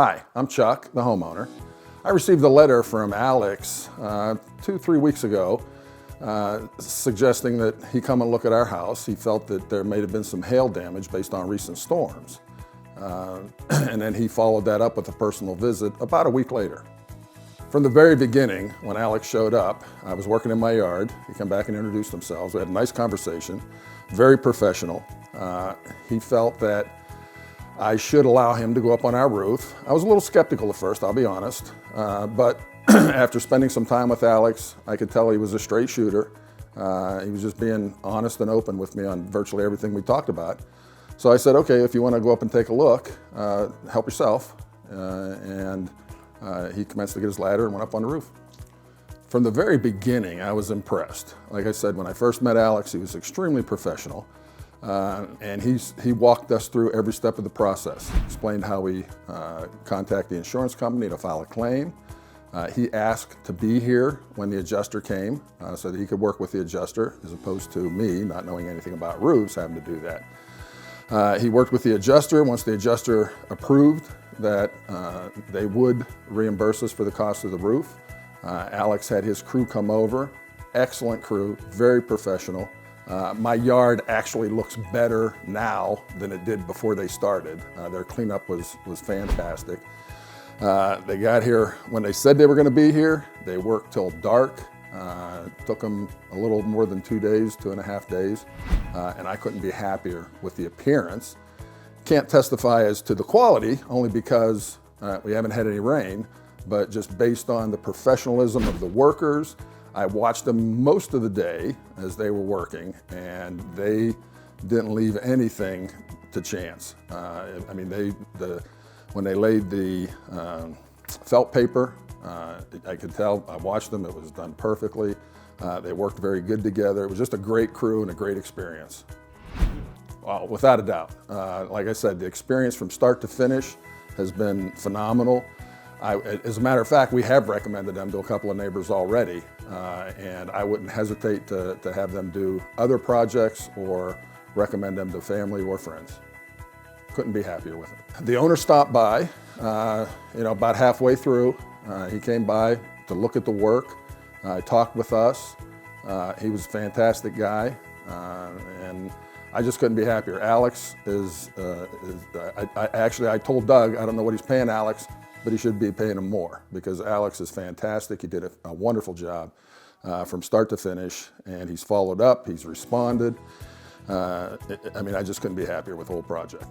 Hi, I'm Chuck, the homeowner. I received a letter from Alex 2-3 weeks ago suggesting that he come and look at our house. He felt that there may have been some hail damage based on recent storms. And then he followed that up with a personal visit about a week later. From the very beginning, when Alex showed up, I was working in my yard. He came back and introduced himself. We had a nice conversation, very professional. He felt that I should allow him to go up on our roof. I was a little skeptical at first, I'll be honest, but after spending some time with Alex, I could tell he was a straight shooter. He was just being honest and open with me on virtually everything we talked about. So I said, okay, if you want to go up and take a look, help yourself. He commenced to get his ladder and went up on the roof. From the very beginning, I was impressed. Like I said, when I first met Alex, he was extremely professional. And he walked us through every step of the process, explained how we contact the insurance company to file a claim. He asked to be here when the adjuster came so that he could work with the adjuster as opposed to me, not knowing anything about roofs, having to do that. He worked with the adjuster. Once the adjuster approved that they would reimburse us for the cost of the roof, Alex had his crew come over. Excellent crew, very professional. My yard actually looks better now than it did before they started. Their cleanup was fantastic. They got here when they said they were going to be here. They worked till dark. Took them a little more than 2 days, 2.5 days, and I couldn't be happier with the appearance. Can't testify as to the quality, only because we haven't had any rain, but just based on the professionalism of the workers. I watched them most of the day as they were working, and they didn't leave anything to chance. I mean, when they laid the felt paper, I could tell, I watched them, it was done perfectly. They worked very good together. It was just a great crew and a great experience. Well, without a doubt. Like I said, the experience from start to finish has been phenomenal. As a matter of fact, we have recommended them to a couple of neighbors already, and I wouldn't hesitate to have them do other projects or recommend them to family or friends. Couldn't be happier with it. The owner stopped by, about halfway through. He came by to look at the work, talked with us. He was a fantastic guy, and I just couldn't be happier. Alex I told Doug, I don't know what he's paying Alex, but he should be paying him more because Alex is fantastic. He did a wonderful job from start to finish, and he's followed up, he's responded. I just couldn't be happier with the whole project.